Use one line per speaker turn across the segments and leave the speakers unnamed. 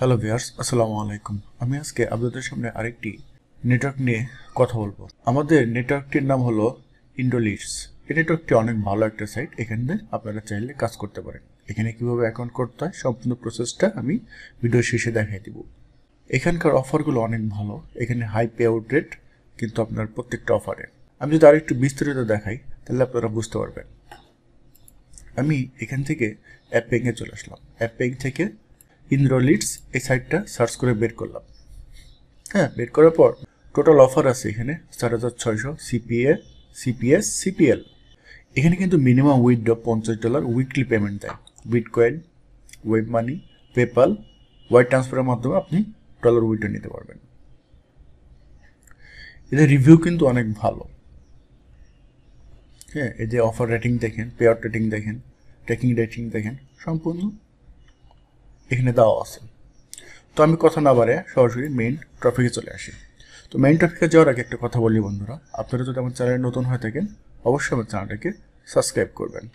Hello viewers, আসসালামু আলাইকুম। আমি আজকে আপনাদের সামনে আরেকটি নেটওয়ার্ক নিয়ে কথা বলবো। আমাদের নেটওয়ার্কটির নাম হলো ইন্ডোলিটস। এই নেটওয়ার্কটি অনেক ভালো একটা সাইট। এখানে আপনারা চাইলে কাজ করতে পারেন। এখানে কিভাবে অ্যাকাউন্ট করতে হয় সম্পূর্ণ প্রসেসটা আমি ভিডিও শেষে দেখাই দিব। এখানকার অফারগুলো অনেক ভালো। এখানে হাই পে আউট রেট কিন্তু আপনার প্রত্যেকটা অফারে। আমি যদি আরেকটু বিস্তারিত দেখাই তাহলে আপনারা বুঝতে পারবেন। আমি এখান থেকে অ্যাপ পেইংয়ে চলে আসলাম। অ্যাপ পেইং থেকে ইন্ডোলিটস এই সাইটটা সার্চ করে বের করলাম। বের করার পর টোটাল অফার আছে এখানে 4,600 সিপিএ, সিপিএস, সিপিএল। এখানে কিন্তু মিনিমাম উইথড্র $50 উইকলি পেমেন্ট দেয়। Bitcoin, web money, PayPal, wire ট্রান্সফারের মাধ্যমে আপনি ডলার উইথড্র নিতে পারবেন। এদের রিভিউ কিন্তু অনেক ভালো। এই যে অফার রেটিং দেখেন, পে আউট রেটিং দেখেন, ট্র্যাকিং রেটিং দেখেন, সম্পূর্ণ এখানে দেওয়া আছে। তো আমি কথা না বাড়ে সরাসরি মেইন টপিকে চলে আসি। তো মেইন টপিকে যাওয়ার আগে একটা কথা বলি বন্ধুরা, আপনারা যদি আমার চ্যানেলে নতুন হয়ে থাকেন অবশ্যই আমার চ্যানেলটাকে সাবস্ক্রাইব করবেন।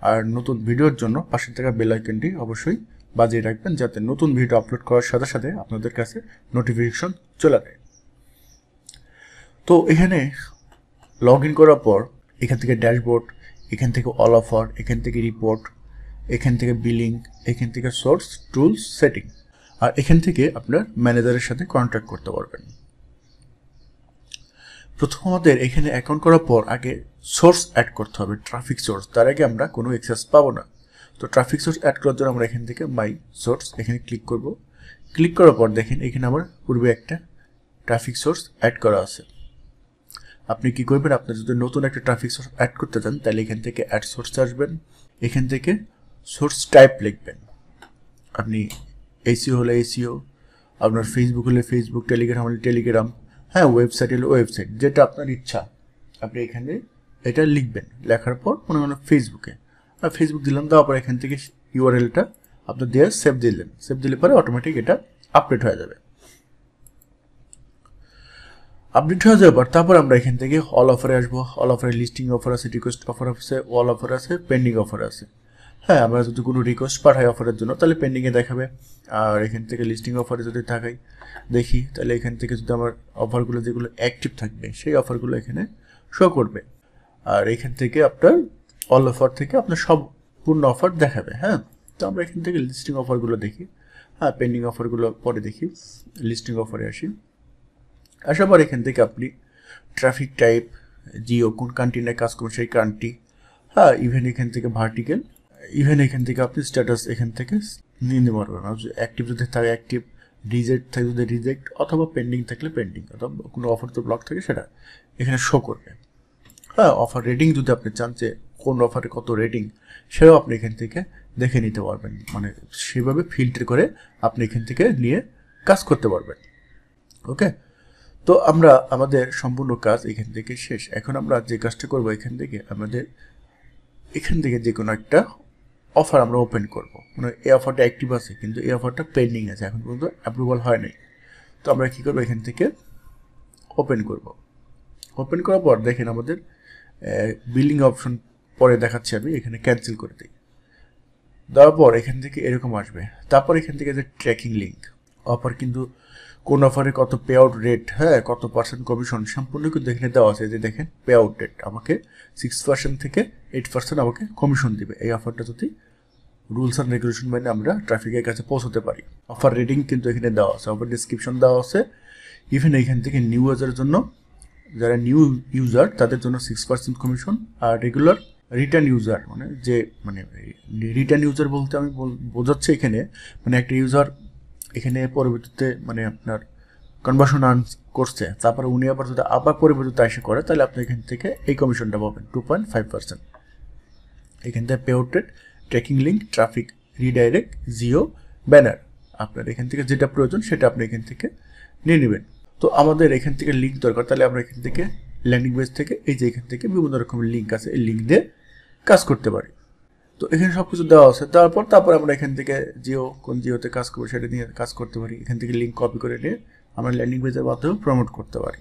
আর নতুন ভিডিওর জন্য পাশে থাকা বেল আইকনটি অবশ্যই বাজিয়ে রাখবেন, যাতে নতুন ভিডিও আপলোড করার সাথে সাথে আপনাদের কাছে নোটিফিকেশন চলে যায়। তো এখানে লগ ইন করার পর এখান থেকে ড্যাশবোর্ড, এখান থেকে অল অফার, এখান থেকে রিপোর্ট, এখান থেকে বিলিং, এখান থেকে সোর্স, টুলস, সেটিং, আর এখান থেকে আপনার ম্যানেজারের সাথে কন্ট্যাক্ট করতে পারবেন। প্রথম আমাদের এখানে অ্যাকাউন্ট করার পর আগে সোর্স অ্যাড করতে হবে, ট্রাফিক সোর্স। তার আগে আমরা কোনো অ্যাক্সেস পাবো না। তো ট্রাফিক সোর্স অ্যাড করার জন্য আমরা এখান থেকে মাই সোর্স এখানে ক্লিক করব। ক্লিক করার পর দেখেন এখানে আমার পূর্বে একটা ট্রাফিক সোর্স অ্যাড করা আছে। আপনি কি করবেন, আপনার যদি নতুন একটা ট্রাফিক সোর্স অ্যাড করতে চান তাহলে এখান থেকে অ্যাড সোর্সে আসবেন। এখান থেকে সোর্স টাইপ লিখবেন। আপনি এসিও হলে এসিও, আপনার ফেসবুক হলে ফেসবুক, টেলিগ্রাম হলে টেলিগ্রাম, ওয়েবসাইট হলে ওয়েবসাইট, যেটা আপনার ইচ্ছা আপনি এখানে এটা লিখবেন। লেখার পর মনে হয় ফেসবুকে আর ফেসবুক দিলাম, দেওয়ার পর এখান থেকে ইউআরএলটা আপনার দিয়ে সেভ দিলেন। সেভ দিলে পরে অটোমেটিক এটা আপডেট হয়ে যাবে। আপডেট হয়ে যাওয়ার পর তারপর আমরা এখান থেকে অল অফারে আসবো। অল অফারে লিস্টিং অফার আছে, রিকোয়েস্ট অফার আছে, অল অফার আছে, পেন্ডিং অফার আছে। আমরা যদি কোনো রিকোয়েস্ট পাঠাই অফারের জন্য তাহলে পেন্ডিংয়ে দেখাবে। আর এখান থেকে লিস্টিং অফারে যদি থাকাই দেখি তাহলে এখান থেকে যদি আমার অফারগুলো যেগুলো অ্যাক্টিভ থাকবে সেই অফারগুলো এখানে শো করবে। আর এখান থেকে আপনার অল অফার থেকে আপনার সম্পূর্ণ অফার দেখাবে। তো আমরা এখান থেকে লিস্টিং অফারগুলো দেখি। পেন্ডিং অফারগুলো পরে দেখি। লিস্টিং অফারে আসি। আসার পর এখান থেকে আপনি ট্রাফিক টাইপ, জিও কোন কান্ট্রি নিয়ে কাজ করবেন সেই কান্ট্রি, ইভেন এখান থেকে ভার্টিক্যাল, ইভেন এখান থেকে আপনি স্ট্যাটাস এখান থেকে নিয়ে নিতে পারবেন। অ্যাক্টিভ যদি থাকে অ্যাক্টিভ, রিজেক্ট থাকে যদি রিজেক্ট, অথবা পেন্ডিং থাকলে পেন্ডিং, অথবা কোনো অফার তো ব্লক থাকে সেটা এখানে শো করবে। অফার রেটিং যদি আপনি চান যে কোন অফারে কত রেটিং সেটাও আপনি এখান থেকে দেখে নিতে পারবেন। মানে সেভাবে ফিল্টার করে আপনি এখান থেকে নিয়ে কাজ করতে পারবেন। ওকে, তো আমরা আমাদের সম্পূর্ণ কাজ এখান থেকে শেষ। এখন আমরা যে কাজটা করবো এখান থেকে যে কোনো একটা অফার আমরা ওপেন করব। মানে এই অফারটা অ্যাক্টিভ আছে কিন্তু এই অফারটা পেন্ডিং আছে, এখন পর্যন্ত অ্যাপ্রুভাল হয় নাই। তো আমরা কী করবো, এখান থেকে ওপেন করব। ওপেন করার পর দেখেন আমাদের বিলিং অপশন পরে দেখাচ্ছি, আমি এখানে ক্যান্সেল করে দিই। দেওয়ার পর এখান থেকে এরকম আসবে। তারপর এখান থেকে যে ট্র্যাকিং লিঙ্ক, অফার কিন্তু কোন অফারে কত পে আউট রেট, কত পার্সেন্ট কমিশন সম্পূর্ণ কিন্তু এখানে দেওয়া আছে। যে দেখেন পে আউট রেট আমাকে 6% থেকে 8% আমাকে কমিশন দিবে এই অফারটা যদি রুলস অ্যান্ড রেগুলেশন মেনে আমরা ট্রাফিকের কাছে পৌঁছতে পারি। অফার রেটিং কিন্তু এখানে দেওয়া আছে, অফার ডিসক্রিপশন দেওয়া আছে। ইভেন এখান থেকে নিউ ইউজারের জন্য, যারা নিউ ইউজার তাদের জন্য 6% কমিশন। আর রেগুলার রিটার্ন ইউজার মানে রিটার্ন ইউজার বলতে আমি বোঝাচ্ছি এখানে মানে একটা ইউজার এখানে পরবর্তীতে মানে আপনার কনভার্সন আর্ন করছে, তারপরে উনি আবার যদি পরবর্তীতে এসে করে তাহলে আপনি এখান থেকে এই কমিশনটা পাবেন 2.5%। এখান থেকে pay out rate, tracking link, traffic redirect, Jio, banner, আপনার এখান থেকে যেটা প্রয়োজন সেটা আপনি এখান থেকে নিয়ে নেবেন। তো আমাদের এখান থেকে লিঙ্ক দরকার, তাহলে আমরা এখান থেকে ল্যান্ডিং পেজ থেকে এই যে এখান থেকে বিভিন্ন রকমের লিঙ্ক আছে, এই লিঙ্ক দিয়ে কাজ করতে পারি। তো এখানে সব কিছু দেওয়া আছে। তারপর আমরা এখান থেকে কোন জিওতে কাজ করবো সেটা নিয়ে কাজ করতে পারি। এখান থেকে লিঙ্ক কপি করে নিয়ে আমরা ল্যান্ডিং পেজের মাধ্যমে প্রমোট করতে পারি।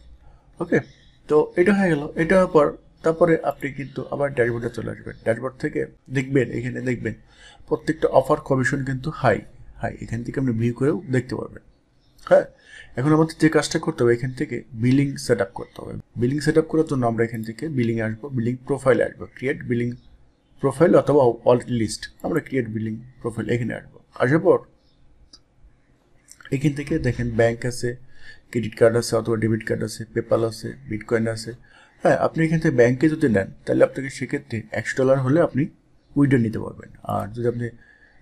ওকে, তো এটা হয়ে গেল। এটা পর তারপরে আপনি কিন্তু আবার ড্যাশবোর্ডে চলে আসবেন। ড্যাশবোর্ড থেকে এখানে দেখবেন প্রত্যেকটা অফার কমিশন কিন্তু হাই হ্যাঁ, এখান থেকে আপনি ভিউ করেও দেখতে পারবেন। হ্যাঁ, এখন আমাদের যে কাজটা করতে হবে এখান থেকে বিলিং সেট আপ করতে হবে। বিলিং সেট আপ করার জন্য আমরা এখান থেকে বিলিংয়ে আসবো, বিলিং প্রোফাইলে আসবো, ক্রিয়েট বিলিং প্রোফাইল অথবা অল্ট লিস্ট, আমরা ক্রিয়েট বিলিং প্রোফাইল এখানে আসবো। আসার পর এখান থেকে দেখেন ব্যাংক আছে, ক্রেডিট কার্ড আছে অথবা ডেবিট কার্ড আছে, পেপাল আছে, বিটকয়েন আছে। হ্যাঁ, আপনি এখান থেকে ব্যাংকে যদি নেন তাহলে আপনাকে সেক্ষেত্রে $100 হলে আপনি উইড্রো নিতে পারবেন। আর যদি আপনি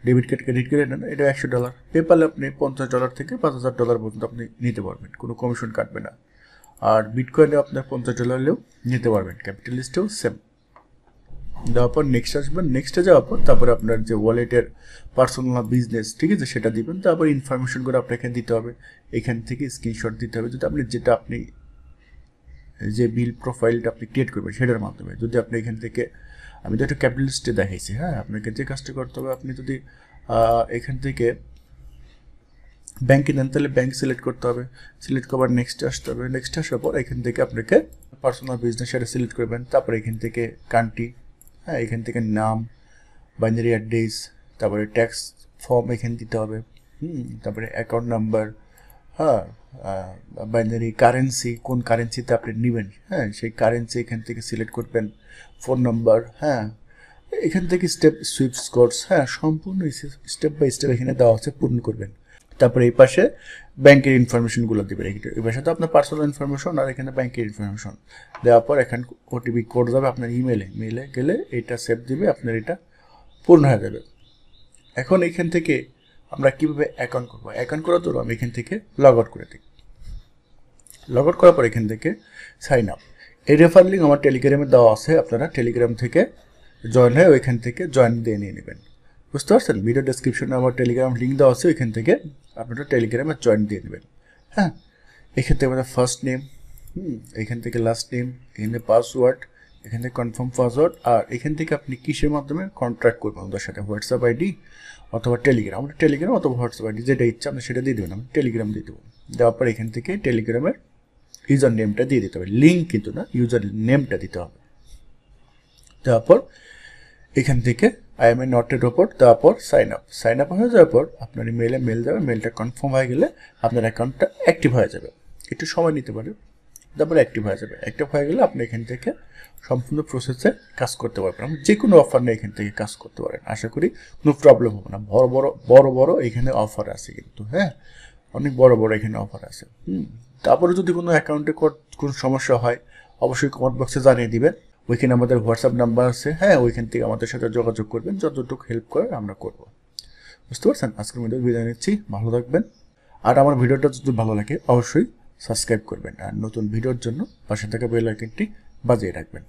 ডেবিট কার্ড ক্রেডিট কার্ডে নেন এটা $100। পেপালে আপনি $50 থেকে $5000 পর্যন্ত আপনি নিতে পারবেন, কোনো কমিশন কাটবে না। আর বিটকয়েনে আপনার $50 হলেও নিতে পারবেন। ক্যাপিটালিস্টেও সেম। দেওয়ার পর নেক্সট আসবেন, নেক্সটে যাওয়ার পর তারপরে আপনার যে ওয়ালেটের পার্সোনাল বিজনেস, ঠিক আছে, সেটা দিবেন। তারপর ইনফরমেশনগুলো আপনাকে দিতে হবে, এখান থেকে স্ক্রিনশট দিতে হবে যদি আপনি যে বিল প্রোফাইলটা আপনি ক্রিয়েট করবেন সেটার মাধ্যমে। যদি আপনি এখান থেকে, আমি তো একটা ক্যাপিটালিস্টে দেখাইছি, হ্যাঁ, আপনাকে যে কাজটা করতে হবে, আপনি যদি এখান থেকে ব্যাংকে নেন তাহলে ব্যাংক সিলেক্ট করতে হবে, সিলেক্ট করবার নেক্সটে আসতে হবে। নেক্সট আসার পর এখান থেকে আপনাকে পার্সোনাল বিজনেস সেটা সিলেক্ট করবেন। তারপরে এখান থেকে কান্ট্রি, হ্যাঁ, এখান থেকে নাম, বাইনারি অ্যাড্রেস, তারপরে ট্যাক্স ফর্ম এখানে দিতে হবে, তারপরে অ্যাকাউন্ট নাম্বার, হ্যাঁ, বাইনারি কারেন্সি, কোন কারেন্সিতে আপনি নেবেন, হ্যাঁ, সেই কারেন্সি এখান থেকে সিলেক্ট করবেন, ফোন নাম্বার, হ্যাঁ, এখান থেকে স্টেপ সুইফট কোডস, হ্যাঁ, সম্পূর্ণ স্টেপ বাই স্টেপ এখানে দেওয়া আছে, পূরণ করবেন। তারপরে এই পাশে ব্যাংকের ইনফরমেশনগুলো দেবেন। এই পাশে তো আপনার পার্সোনাল ইনফরমেশন আর এখানে ব্যাংকের ইনফরমেশন দেওয়ার পর এখানে ওটিপি কোড যাবে আপনার মেলে গেলে এটা সেভ দিবে, আপনার এটা পূর্ণ হয়ে যাবে। এখন এখান থেকে আমরা কীভাবে অ্যাকাউন্ট করবো, অ্যাকাউন্ট করার জন্য আমি এখান থেকে লগ আউট করে দিই। লগ আউট করার পর এখান থেকে সাইন আপ, এই রেফার লিঙ্ক আমার টেলিগ্রামে দেওয়া আছে, আপনারা টেলিগ্রাম থেকে জয়েন হয়ে ওইখান থেকে জয়েন দিয়ে নিয়ে নেবেন। বুঝতে পারছেন? ভিডিও ডেসক্রিপশনে আমার টেলিগ্রাম লিঙ্ক দেওয়া আছে, ওইখান থেকে আপনারা টেলিগ্রামে জয়েন দিয়ে নেবেন। হ্যাঁ, এখান থেকে আমাদের ফার্স্ট নেম, এখান থেকে লাস্ট নেম, এখানে পাসওয়ার্ড, এখান থেকে কনফার্ম পাসওয়ার্ড। আর এখান থেকে আপনি কিসের মাধ্যমে কন্ট্যাক্ট করবেন ওদের সাথে, হোয়াটসঅ্যাপ আইডি অথবা টেলিগ্রাম, আমরা টেলিগ্রাম অথবা হোয়াটসঅ্যাপ আইডি যেটা ইচ্ছা আপনি সেটা দিয়ে দেবেন। আমি টেলিগ্রাম দিয়ে দেবো। দেওয়ার পর এখান থেকে টেলিগ্রামের ইউজার নেমটা দিয়ে দিতে হবে, লিঙ্ক কিন্তু না, ইউজার নেমটা দিতে হবে। তারপর এখান থেকে আই এম এ নটের ওপর দেওয়ার পর সাইন আপ হয়ে যাওয়ার পর আপনার মেল যাবে, মেলটা কনফার্ম হয়ে গেলে আপনার অ্যাকাউন্টটা অ্যাক্টিভ হয়ে যাবে। একটু সময় নিতে পারে, তারপরে অ্যাক্টিভ হয়ে যাবে। অ্যাক্টিভ হয়ে গেলে আপনি এখান থেকে সম্পূর্ণ প্রসেসে কাজ করতে পারবেন। আপনি যে কোনো অফার নিয়ে এখান থেকে কাজ করতে পারেন, আশা করি কোনো প্রবলেম হবে না। বড় বড় এখানে অফার আছে কিন্তু, হ্যাঁ, অনেক বড় এখানে অফার আছে। তারপরে যদি কোনো অ্যাকাউন্টে কোনো সমস্যা হয় অবশ্যই কমেন্ট বক্সে জানিয়ে দিবেন। ওইখানে আমাদের হোয়াটসঅ্যাপ নাম্বার আছে, হ্যাঁ, ওইখান থেকে আমাদের সাথে যোগাযোগ করবেন, যতটুকু হেল্প করে আমরা করব। বুঝতে পারছেন? আজকের ভিডিও বিদায় নিচ্ছি, ভালো থাকবেন। আর আমার ভিডিওটা যদি ভালো লাগে অবশ্যই সাবস্ক্রাইব করবেন, আর নতুন ভিডিওর জন্য পাশে থাকা বেল আইকনটি বাজিয়ে রাখবেন।